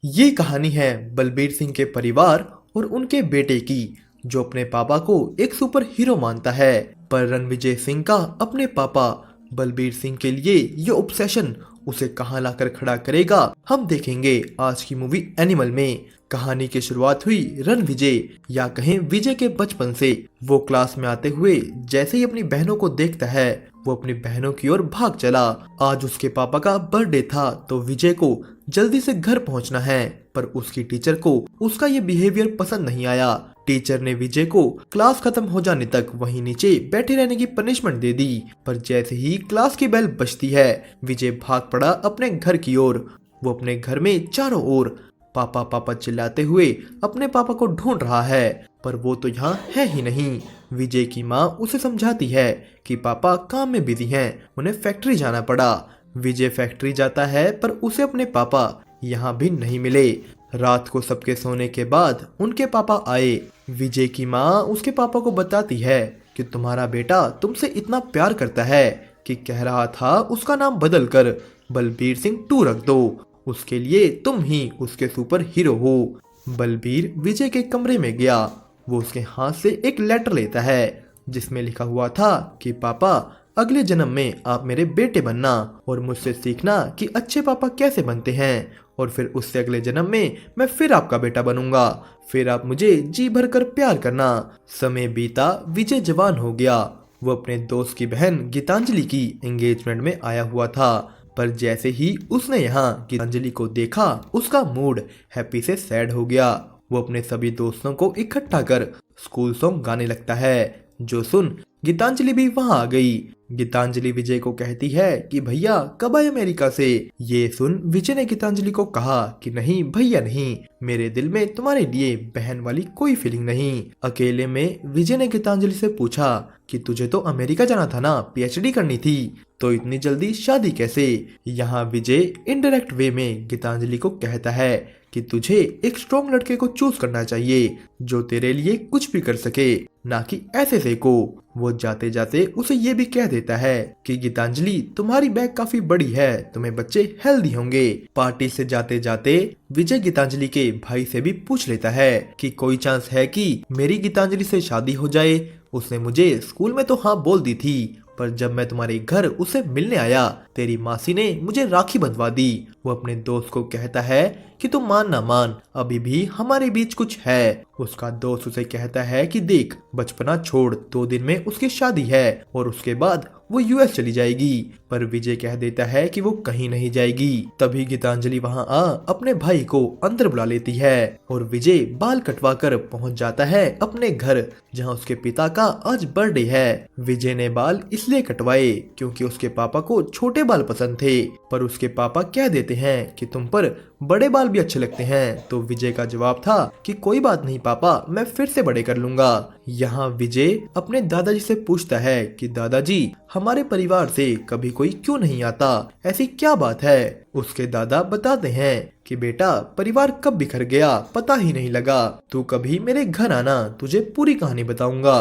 ये कहानी है बलबीर सिंह के परिवार और उनके बेटे की, जो अपने पापा को एक सुपर हीरो मानता है। पर रणविजय सिंह का अपने पापा बलबीर सिंह के लिए ये ऑब्सेशन उसे कहां लाकर खड़ा करेगा, हम देखेंगे आज की मूवी एनिमल में। कहानी की शुरुआत हुई रणविजय या कहें विजय के बचपन से। वो क्लास में आते हुए जैसे ही अपनी बहनों को देखता है, वो अपनी बहनों की ओर भाग चला। आज उसके पापा का बर्थडे था तो विजय को जल्दी से घर पहुंचना है, पर उसकी टीचर को उसका ये बिहेवियर पसंद नहीं आया। टीचर ने विजय को क्लास खत्म हो जाने तक वहीं नीचे बैठे रहने की पनिशमेंट दे दी। पर जैसे ही क्लास की बेल बजती है, विजय भाग पड़ा अपने घर की ओर। वो अपने घर में चारों ओर पापा पापा चिल्लाते हुए अपने पापा को ढूंढ रहा है, पर वो तो यहाँ है ही नहीं। विजय की माँ उसे समझाती है कि पापा काम में बिजी हैं, उन्हें फैक्ट्री जाना पड़ा। विजय फैक्ट्री जाता है पर उसे अपने पापा यहाँ भी नहीं मिले। रात को सबके सोने के बाद उनके पापा आए। विजय की माँ उसके पापा को बताती है कि तुम्हारा बेटा तुमसे इतना प्यार करता है कि कह रहा था उसका नाम बदल कर बलबीर सिंह 2 रख दो। उसके लिए तुम ही उसके सुपर हीरो हो। बलबीर विजय के कमरे में गया। वो उसके हाथ से एक लेटर लेता है जिसमें लिखा हुआ था कि पापा, अगले जन्म में आप मेरे बेटे बनना और मुझसे सीखना कि अच्छे पापा कैसे बनते हैं, और फिर उससे अगले जन्म में मैं फिर आपका बेटा बनूंगा। फिर आप मुझे जी भर कर प्यार करना। समय बीता, विजय जवान हो गया। वो अपने दोस्त की बहन गीतांजलि की एंगेजमेंट में आया हुआ था, पर जैसे ही उसने यहाँ गीतांजलि को देखा, उसका मूड हैप्पी से सैड हो गया। वो अपने सभी दोस्तों को इकट्ठा कर स्कूल सॉन्ग गाने लगता है, जो सुन गीतांजलि भी वहां आ गई। गीतांजलि विजय को कहती है कि भैया कब आए अमेरिका से। ये सुन विजय ने गीतांजलि को कहा कि नहीं भैया नहीं, मेरे दिल में तुम्हारे लिए बहन वाली कोई फीलिंग नहीं। अकेले में विजय ने गीतांजलि से पूछा कि तुझे तो अमेरिका जाना था ना, पीएचडी करनी थी, तो इतनी जल्दी शादी कैसे। यहाँ विजय इनडायरेक्ट वे में गीतांजलि को कहता है कि तुझे एक स्ट्रॉन्ग लड़के को चूज करना चाहिए जो तेरे लिए कुछ भी कर सके, ना कि ऐसे से को। वो जाते जाते उसे ये भी कह देता है कि गीतांजलि तुम्हारी बैग काफी बड़ी है, तुम्हें बच्चे हेल्दी होंगे। पार्टी से जाते जाते विजय गीतांजलि के भाई से भी पूछ लेता है कि कोई चांस है कि मेरी गीतांजलि से शादी हो जाए। उसने मुझे स्कूल में तो हाँ बोल दी थी, पर जब मैं तुम्हारे घर उसे मिलने आया, तेरी मासी ने मुझे राखी बंधवा दी। वो अपने दोस्त को कहता है कि तुम मान ना मान, अभी भी हमारे बीच कुछ है। उसका दोस्त उसे कहता है कि देख, बचपना छोड़, 2 दिन में उसकी शादी है और उसके बाद वो यूएस चली जाएगी। पर विजय कह देता है कि वो कहीं नहीं जाएगी। तभी गीतांजलि वहां आ अपने भाई को अंदर बुला लेती है और विजय बाल कटवा कर पहुंच जाता है अपने घर, जहां उसके पिता का आज बर्थडे है। विजय ने बाल इसलिए कटवाए क्योंकि उसके पापा को छोटे बाल पसंद थे, पर उसके पापा कह देते हैं कि तुम पर बड़े बाल भी अच्छे लगते हैं। तो विजय का जवाब था कि कोई बात नहीं पापा, मैं फिर से बड़े कर लूंगा। यहाँ विजय अपने दादाजी से पूछता है कि दादाजी, हमारे परिवार से कभी कोई क्यों नहीं आता, ऐसी क्या बात है। उसके दादा बताते हैं कि बेटा, परिवार कब बिखर गया पता ही नहीं लगा, तू कभी मेरे घर आना, तुझे पूरी कहानी बताऊंगा।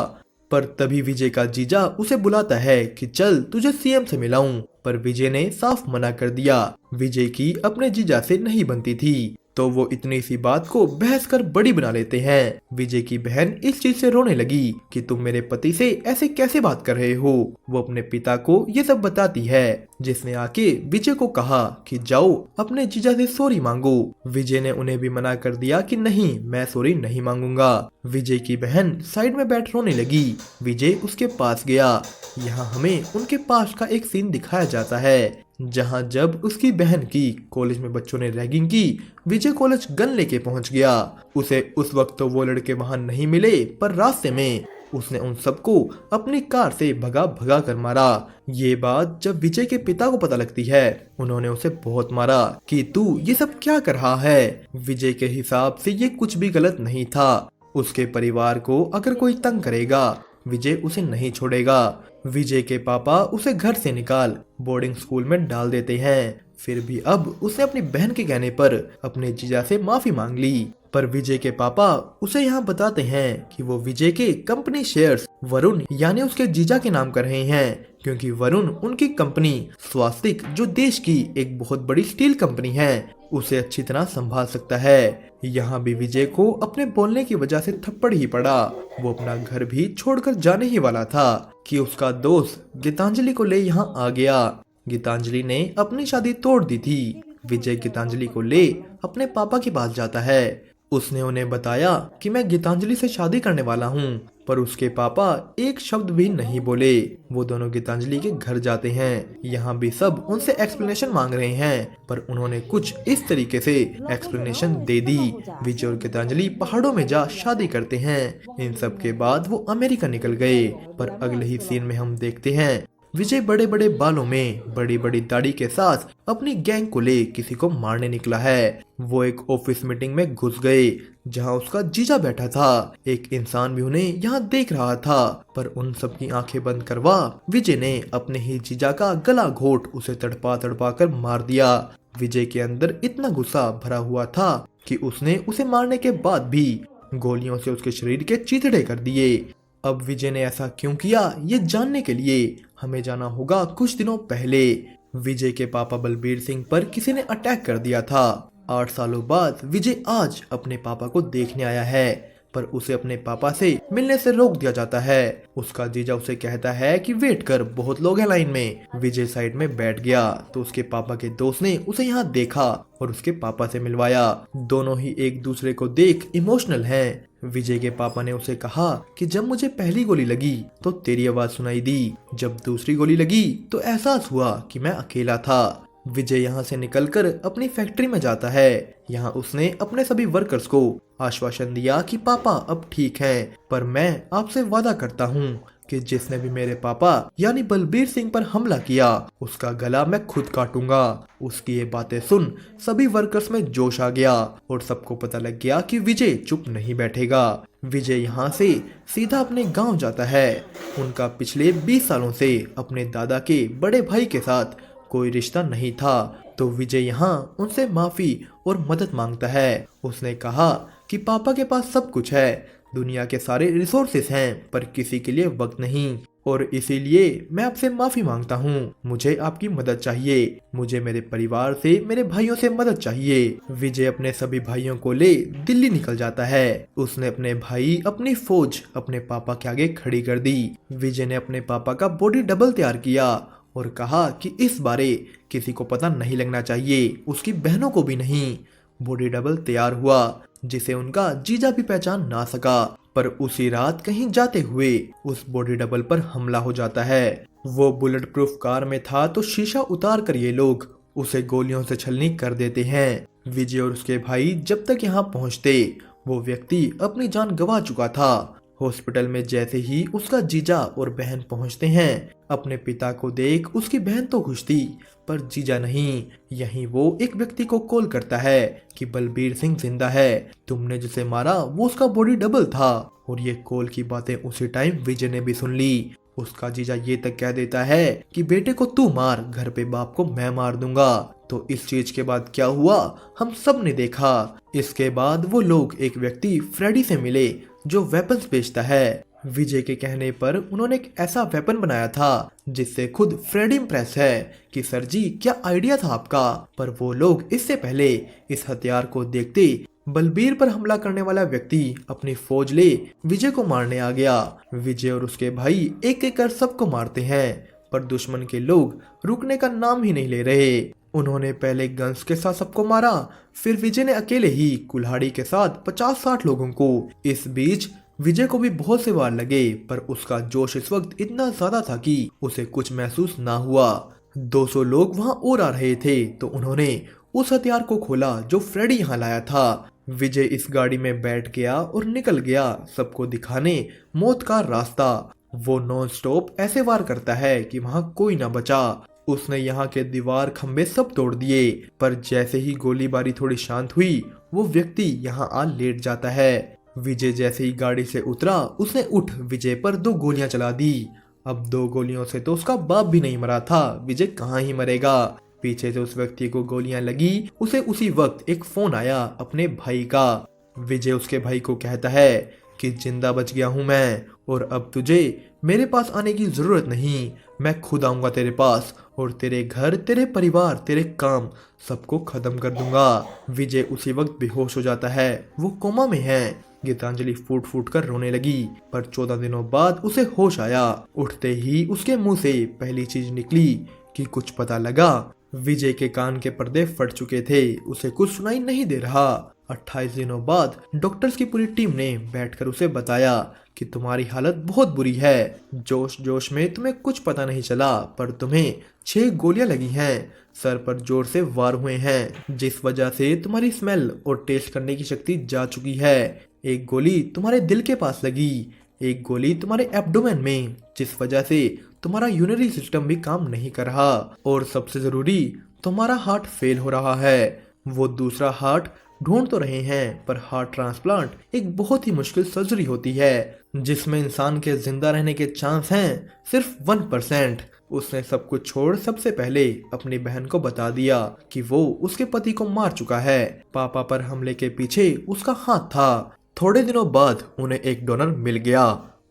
पर तभी विजय का जीजा उसे बुलाता है कि चल तुझे सीएम से मिलाऊं, पर विजय ने साफ मना कर दिया। विजय की अपने जीजा से नहीं बनती थी, तो वो इतनी सी बात को बहस कर बड़ी बना लेते हैं। विजय की बहन इस चीज से रोने लगी कि तुम मेरे पति से ऐसे कैसे बात कर रहे हो। वो अपने पिता को ये सब बताती है, जिसने आके विजय को कहा कि जाओ अपने जीजा से सॉरी मांगो। विजय ने उन्हें भी मना कर दिया कि नहीं, मैं सॉरी नहीं मांगूंगा। विजय की बहन साइड में बैठ रोने लगी। विजय उसके पास गया। यहाँ हमें उनके पास का एक सीन दिखाया जाता है, जहां जब उसकी बहन की कॉलेज में बच्चों ने रैगिंग की, विजय कॉलेज गन लेके पहुंच गया। उसे उस वक्त तो वो लड़के वहां नहीं मिले, पर रास्ते में उसने उन सबको अपनी कार से भगा भगा कर मारा। ये बात जब विजय के पिता को पता लगती है, उन्होंने उसे बहुत मारा कि तू ये सब क्या कर रहा है। विजय के हिसाब से ये कुछ भी गलत नहीं था। उसके परिवार को अगर कोई तंग करेगा, विजय उसे नहीं छोड़ेगा। विजय के पापा उसे घर से निकाल बोर्डिंग स्कूल में डाल देते हैं। फिर भी अब उसने अपनी बहन के कहने पर अपने जीजा से माफी मांग ली। पर विजय के पापा उसे यहाँ बताते हैं कि वो विजय के कंपनी शेयर्स वरुण यानी उसके जीजा के नाम कर रहे हैं, क्योंकि वरुण उनकी कंपनी स्वास्तिक, जो देश की एक बहुत बड़ी स्टील कंपनी है, उसे अच्छी तरह संभाल सकता है। यहाँ भी विजय को अपने बोलने की वजह से थप्पड़ ही पड़ा। वो अपना घर भी छोड़कर जाने ही वाला था कि उसका दोस्त गीतांजलि को ले यहाँ आ गया। गीतांजलि ने अपनी शादी तोड़ दी थी। विजय गीतांजलि को ले अपने पापा के पास जाता है। उसने उन्हें बताया कि मैं गीतांजलि से शादी करने वाला हूँ, पर उसके पापा एक शब्द भी नहीं बोले। वो दोनों गीतांजलि के घर जाते हैं। यहाँ भी सब उनसे एक्सप्लेनेशन मांग रहे हैं, पर उन्होंने कुछ इस तरीके से एक्सप्लेनेशन दे दी। विजय और गीतांजलि पहाड़ों में जा शादी करते हैं। इन सब के बाद वो अमेरिका निकल गए। पर अगले ही सीन में हम देखते हैं विजय बड़े बड़े बालों में बड़ी बड़ी दाढ़ी के साथ अपनी गैंग को ले किसी को मारने निकला है। वो एक ऑफिस मीटिंग में घुस गए जहां उसका जीजा बैठा था। एक इंसान भी उन्हें यहाँ देख रहा था, पर उन सब की आंखें बंद करवा विजय ने अपने ही जीजा का गला घोट उसे तड़पा तड़पा कर मार दिया। विजय के अंदर इतना गुस्सा भरा हुआ था कि उसने उसे मारने के बाद भी गोलियों से उसके शरीर के चीथड़े कर दिए। अब विजय ने ऐसा क्यों किया, ये जानने के लिए हमें जाना होगा कुछ दिनों पहले। विजय के पापा बलबीर सिंह पर किसी ने अटैक कर दिया था। 8 सालों बाद विजय आज अपने पापा को देखने आया है, पर उसे अपने पापा से मिलने से रोक दिया जाता है। उसका जीजा उसे कहता है कि वेट कर, बहुत लोग हैं लाइन में। विजय साइड में बैठ गया तो उसके पापा के दोस्त ने उसे यहाँ देखा और उसके पापा से मिलवाया। दोनों ही एक दूसरे को देख इमोशनल हैं। विजय के पापा ने उसे कहा कि जब मुझे पहली गोली लगी तो तेरी आवाज सुनाई दी, जब दूसरी गोली लगी तो एहसास हुआ कि मैं अकेला था। विजय यहाँ से निकलकर अपनी फैक्ट्री में जाता है। यहाँ उसने अपने सभी वर्कर्स को आश्वासन दिया कि पापा अब ठीक हैं, पर मैं आपसे वादा करता हूँ कि जिसने भी मेरे पापा यानी बलबीर सिंह पर हमला किया उसका गला मैं खुद काटूंगा। उसकी ये बातें सुन सभी वर्कर्स में जोश आ गया और सबको पता लग गया कि विजय चुप नहीं बैठेगा। विजय यहाँ से सीधा अपने गांव जाता है। उनका पिछले 20 सालों से अपने दादा के बड़े भाई के साथ कोई रिश्ता नहीं था, तो विजय यहाँ उनसे माफी और मदद मांगता है। उसने कहा कि पापा के पास सब कुछ है, दुनिया के सारे रिसोर्सेस हैं, पर किसी के लिए वक्त नहीं, और इसीलिए मैं आपसे माफी मांगता हूँ। मुझे आपकी मदद चाहिए। मुझे मेरे परिवार से, मेरे भाइयों से मदद चाहिए। विजय अपने सभी भाइयों को ले दिल्ली निकल जाता है। उसने अपने भाई, अपनी फौज अपने पापा के आगे खड़ी कर दी। विजय ने अपने पापा का बॉडी डबल तैयार किया और कहा कि इस बारे किसी को पता नहीं लगना चाहिए, उसकी बहनों को भी नहीं। बॉडी डबल तैयार हुआ जिसे उनका जीजा भी पहचान ना सका, पर उसी रात कहीं जाते हुए उस बॉडी डबल पर हमला हो जाता है। वो बुलेट प्रूफ कार में था तो शीशा उतार कर ये लोग उसे गोलियों से छलनी कर देते हैं। विजय और उसके भाई जब तक यहाँ पहुँचते वो व्यक्ति अपनी जान गंवा चुका था। हॉस्पिटल में जैसे ही उसका जीजा और बहन पहुंचते हैं, अपने पिता को देख उसकी बहन तो खुश थी, पर जीजा नहीं। यहीं वो एक व्यक्ति को कॉल करता है कि बलबीर सिंह जिंदा है, तुमने जिसे मारा वो उसका बॉडी डबल था। और ये कॉल की बातें उसी टाइम विजय ने भी सुन ली। उसका जीजा ये तक कह देता है कि बेटे को तू मार, घर पे बाप को मैं मार दूंगा। तो इस चीज के बाद क्या हुआ हम सब ने देखा। इसके बाद वो लोग एक व्यक्ति फ्रेडी से मिले जो वेपन्स बेचता है। विजय के कहने पर उन्होंने एक ऐसा वेपन बनाया था जिससे खुद फ्रेडी इम्प्रेस है कि सर जी क्या आइडिया था आपका। पर वो लोग इससे पहले इस हथियार को देखते बलबीर पर हमला करने वाला व्यक्ति अपनी फौज ले विजय को मारने आ गया। विजय और उसके भाई एक एक कर सबको मारते हैं, पर दुश्मन के लोग रुकने का नाम ही नहीं ले रहे। उन्होंने पहले गन्स के साथ सबको मारा, फिर विजय ने अकेले ही कुल्हाड़ी के साथ 50-60 लोगों को। इस बीच विजय को भी बहुत से वार लगे, पर उसका जोश इस वक्त इतना ज्यादा था कि उसे कुछ महसूस ना हुआ। 200 लोग वहां और आ रहे थे तो उन्होंने उस हथियार को खोला जो फ्रेडी यहाँ लाया था। विजय इस गाड़ी में बैठ गया और निकल गया सबको दिखाने मौत का रास्ता। वो नॉन स्टॉप ऐसे वार करता है कि वहां कोई ना बचा। उसने यहाँ के दीवार खंबे सब तोड़ दिए, पर जैसे ही गोलीबारी थोड़ी शांत हुई वो व्यक्ति यहाँ आ लेट जाता है। विजय जैसे ही गाड़ी से उतरा उसने उठ विजय पर 2 गोलियां चला दी। अब 2 गोलियों से तो उसका बाप भी नहीं मरा था, विजय कहाँ ही मरेगा। पीछे से उस व्यक्ति को गोलियां लगी। उसे उसी वक्त एक फोन आया अपने भाई का। विजय उसके भाई को कहता है कि जिंदा बच गया हूं मैं और अब तुझे मेरे पास आने की जरूरत नहीं, मैं खुद आऊंगा तेरे पास और तेरे घर, तेरे परिवार, तेरे काम सबको खत्म कर दूंगा। विजय उसी वक्त बेहोश हो जाता है, वो कोमा में है। गीतांजलि फूट फूट कर रोने लगी, पर 14 दिनों बाद उसे होश आया। उठते ही उसके मुंह से पहली चीज निकली कि कुछ पता लगा। विजय के कान के पर्दे फट चुके थे, उसे कुछ सुनाई नहीं दे रहा। 28 दिनों बाद डॉक्टर्स की पूरी टीम ने बैठकर उसे बताया कि तुम्हारी हालत बहुत बुरी है। जोश जोश में तुम्हें कुछ पता नहीं चला, पर तुम्हें 6 गोलियां लगी हैं। सर पर जोर से वार हुए हैं, जिस वजह से तुम्हारी स्मेल और टेस्ट करने की शक्ति जा चुकी है। एक गोली तुम्हारे दिल के पास लगी, एक गोली तुम्हारे एब्डोमेन में, जिस वजह से तुम्हारा यूरिनरी सिस्टम भी काम नहीं कर रहा, और सबसे जरूरी तुम्हारा हार्ट फेल हो रहा है। वो दूसरा हार्ट ढूंढ तो रहे हैं, पर हार्ट ट्रांसप्लांट एक बहुत ही मुश्किल सर्जरी होती है, जिसमें इंसान के जिंदा रहने के चांस हैं सिर्फ 1%। उसने सब कुछ छोड़ सबसे पहले अपनी बहन को बता दिया कि वो उसके पति को मार चुका है। पापा पर हमले के पीछे उसका हाथ था। थोड़े दिनों बाद उन्हें एक डोनर मिल गया।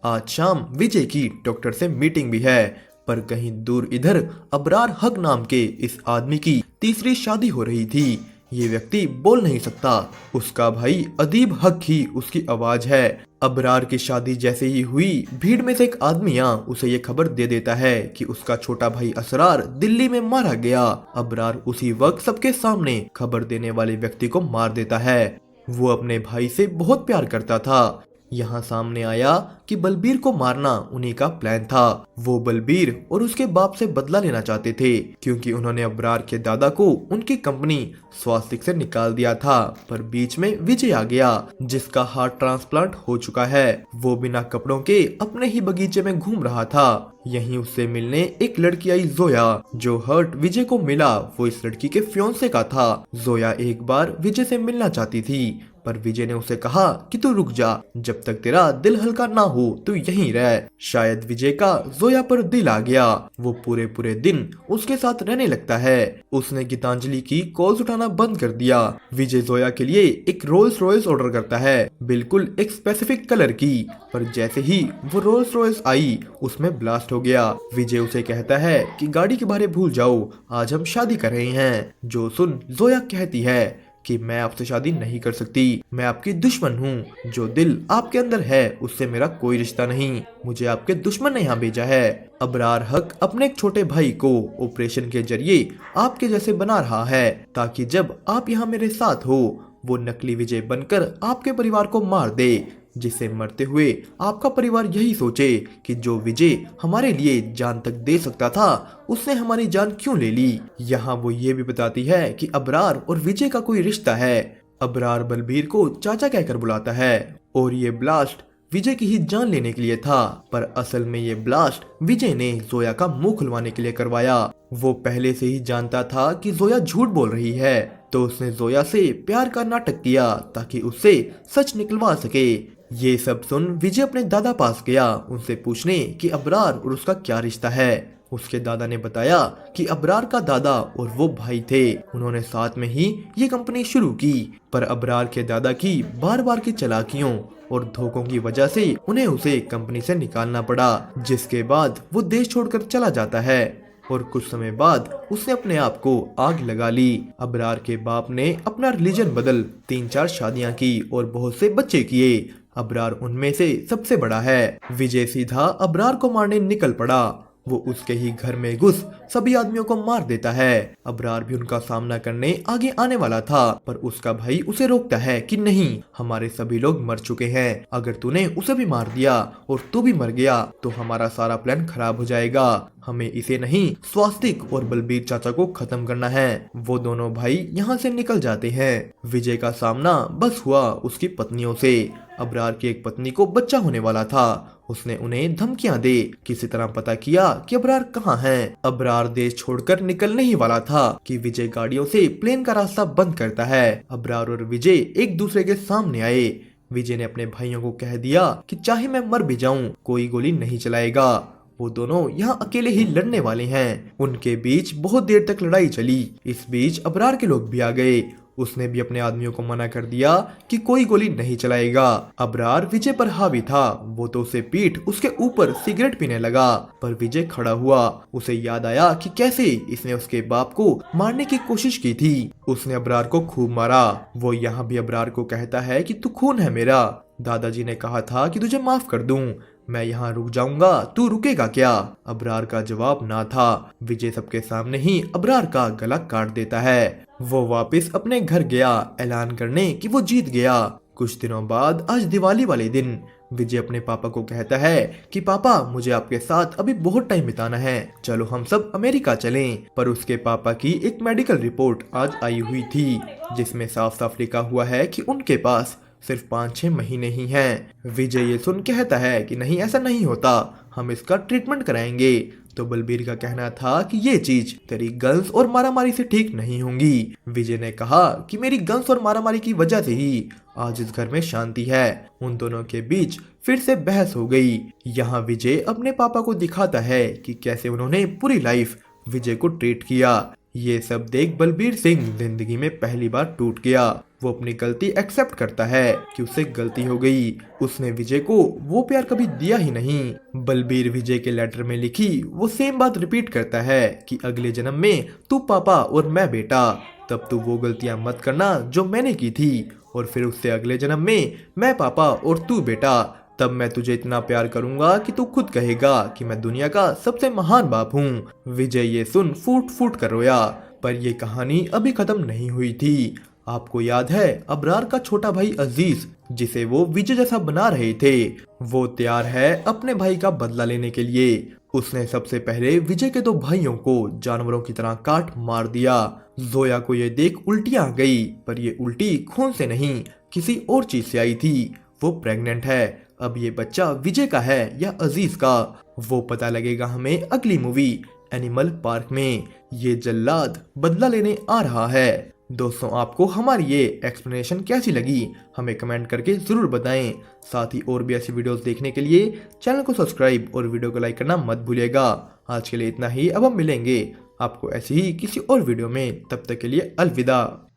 आज शाम विजय की डॉक्टर से मीटिंग भी है, पर कहीं दूर इधर अबरार हक नाम के इस आदमी की तीसरी शादी हो रही थी। ये व्यक्ति बोल नहीं सकता, उसका भाई अदीब हक ही उसकी आवाज है। अबरार की शादी जैसे ही हुई, भीड़ में से एक आदमी उसे ये खबर दे देता है कि उसका छोटा भाई असरार दिल्ली में मारा गया। अबरार उसी वक्त सबके सामने खबर देने वाले व्यक्ति को मार देता है। वो अपने भाई से बहुत प्यार करता था। यहाँ सामने आया कि बलबीर को मारना उन्हीं का प्लान था। वो बलबीर और उसके बाप से बदला लेना चाहते थे, क्योंकि उन्होंने अबरार के दादा को उनकी कंपनी स्वास्तिक से निकाल दिया था। पर बीच में विजय आ गया, जिसका हार्ट ट्रांसप्लांट हो चुका है। वो बिना कपड़ों के अपने ही बगीचे में घूम रहा था। यहीं उससे मिलने एक लड़की आई, जोया। जो हर्ट विजय को मिला वो इस लड़की के फियोंसे का था। जोया एक बार विजय से मिलना चाहती थी, पर विजय ने उसे कहा कि तू रुक जा, जब तक तेरा दिल हल्का ना हो तू यहीं रह। शायद विजय का जोया पर दिल आ गया। वो पूरे पूरे दिन उसके साथ रहने लगता है। उसने गीतांजलि की कॉल्स उठाना बंद कर दिया। विजय जोया के लिए एक रोल्स रॉयस ऑर्डर करता है, बिल्कुल एक स्पेसिफिक कलर की, पर जैसे ही वो रोल्स रॉयस आई उसमें ब्लास्ट हो गया। विजय उसे कहता है कि गाड़ी के बारे भूल जाओ, आज हम शादी कर रहे हैं। जो सुन जोया कहती है कि मैं आपसे शादी नहीं कर सकती, मैं आपकी दुश्मन हूँ। जो दिल आपके अंदर है उससे मेरा कोई रिश्ता नहीं, मुझे आपके दुश्मन ने यहाँ भेजा है। अबरार हक अपने एक छोटे भाई को ऑपरेशन के जरिए आपके जैसे बना रहा है, ताकि जब आप यहाँ मेरे साथ हो वो नकली विजय बनकर आपके परिवार को मार दे, जिससे मरते हुए आपका परिवार यही सोचे कि जो विजय हमारे लिए जान तक दे सकता था उसने हमारी जान क्यों ले ली। यहाँ वो ये भी बताती है कि अबरार और विजय का कोई रिश्ता है। अबरार बलबीर को चाचा कहकर बुलाता है, और ये ब्लास्ट विजय की ही जान लेने के लिए था, पर असल में ये ब्लास्ट विजय ने जोया का मुंह खुलवाने के लिए करवाया। वो पहले से ही जानता था कि जोया झूठ बोल रही है, तो उसने जोया से प्यार का नाटक किया ताकि उससे सच निकलवा सके। ये सब सुन विजय अपने दादा पास गया उनसे पूछने कि अबरार और उसका क्या रिश्ता है। उसके दादा ने बताया कि अबरार का दादा और वो भाई थे, उन्होंने साथ में ही ये कंपनी शुरू की, पर अबरार के दादा की बार बार की चालाकियों और धोखों की वजह से उन्हें उसे कंपनी से निकालना पड़ा, जिसके बाद वो देश छोड़कर चला जाता है। और कुछ समय बाद उसने अपने आप को आग लगा ली। अबरार के बाप ने अपना रिलीजन बदल 3-4 शादियां की और बहुत से बच्चे किए। अबरार उनमें से सबसे बड़ा है। विजय सीधा अबरार को मारने निकल पड़ा। वो उसके ही घर में घुस सभी आदमियों को मार देता है। अबरार भी उनका सामना करने आगे आने वाला था, पर उसका भाई उसे रोकता है कि नहीं, हमारे सभी लोग मर चुके हैं, अगर तूने उसे भी मार दिया और तू भी मर गया तो हमारा सारा प्लान खराब हो जाएगा। हमें इसे नहीं, स्वास्तिक और बलबीर चाचा को खत्म करना है। वो दोनों भाई यहाँ से निकल जाते हैं। विजय का सामना बस हुआ उसकी पत्नियों से। अबरार की एक पत्नी को बच्चा होने वाला था। उसने उन्हें धमकियां दे किसी तरह पता किया कि अबरार कहाँ है। अबरार देश छोड़कर निकलने ही वाला था कि विजय गाड़ियों से प्लेन का रास्ता बंद करता है। अबरार और विजय एक दूसरे के सामने आए। विजय ने अपने भाइयों को कह दिया कि चाहे मैं मर भी जाऊं, कोई गोली नहीं चलाएगा। वो दोनों यहाँ अकेले ही लड़ने वाले हैं। उनके बीच बहुत देर तक लड़ाई चली। इस बीच अबरार के लोग भी आ गए। उसने भी अपने आदमियों को मना कर दिया कि कोई गोली नहीं चलाएगा। अबरार विजय पर हावी था, वो तो उसे पीट उसके ऊपर सिगरेट पीने लगा, पर विजय खड़ा हुआ। उसे याद आया कि कैसे इसने उसके बाप को मारने की कोशिश की थी। उसने अबरार को खूब मारा। वो यहाँ भी अबरार को कहता है कि तू खून है मेरा, दादाजी ने कहा था कि तुझे माफ कर दूं, मैं यहाँ रुक जाऊंगा, तू रुकेगा क्या? अबरार का जवाब ना था। विजय सबके सामने ही अबरार का गला काट देता है। वो वापस अपने घर गया ऐलान करने कि वो जीत गया। कुछ दिनों बाद आज दिवाली वाले दिन विजय अपने पापा को कहता है कि पापा मुझे आपके साथ अभी बहुत टाइम बिताना है, चलो हम सब अमेरिका चलें। पर उसके पापा की एक मेडिकल रिपोर्ट आज आई हुई थी जिसमें साफ साफ लिखा हुआ है कि उनके पास सिर्फ 5-6 महीने ही हैं। विजय ये सुन कहता है कि नहीं, ऐसा नहीं होता, हम इसका ट्रीटमेंट कराएंगे। तो बलबीर का कहना था कि ये चीज तेरी गन्स और मारामारी से ठीक नहीं होंगी। विजय ने कहा कि मेरी गन्स और मारामारी की वजह से ही आज इस घर में शांति है। उन दोनों के बीच फिर से बहस हो गई। यहाँ विजय अपने पापा को दिखाता है कि कैसे उन्होंने पूरी लाइफ विजय को ट्रीट किया। ये सब देख बलबीर सिंह जिंदगी में पहली बार टूट गया। वो अपनी गलती एक्सेप्ट करता है कि उससे गलती हो गई। उसने विजय को वो प्यार कभी दिया ही नहीं। बलबीर विजय के लेटर में लिखी वो सेम बात रिपीट करता है कि अगले जन्म में तू पापा और मैं बेटा, तब तू वो गलतियां मत करना जो मैंने की थी, और फिर उससे अगले जन्म में मैं पापा और तू बेटा, तब मैं तुझे इतना प्यार करूंगा कि तू खुद कहेगा कि मैं दुनिया का सबसे महान बाप हूँ। विजय ये सुन फूट फूट कर रोया। पर ये कहानी अभी खत्म नहीं हुई थी। आपको याद है अबरार का छोटा भाई अजीज, जिसे वो विजय जैसा बना रहे थे, वो तैयार है अपने भाई का बदला लेने के लिए। उसने सबसे पहले विजय के 2 भाइयों को जानवरों की तरह काट मार दिया। जोया को ये देख उल्टियां आ गई, पर ये उल्टी खून से नहीं किसी और चीज से आई थी। वो प्रेग्नेंट है। अब ये बच्चा विजय का है या अजीज का, वो पता लगेगा हमें अगली मूवी एनिमल पार्क में। ये जल्लाद बदला लेने आ रहा है। दोस्तों आपको हमारी ये एक्सप्लेनेशन कैसी लगी हमें कमेंट करके जरूर बताएं। साथ ही और भी ऐसी वीडियोस देखने के लिए चैनल को सब्सक्राइब और वीडियो को लाइक करना मत भूलिएगा। आज के लिए इतना ही, अब हम मिलेंगे आपको ऐसी ही किसी और वीडियो में। तब तक के लिए अलविदा।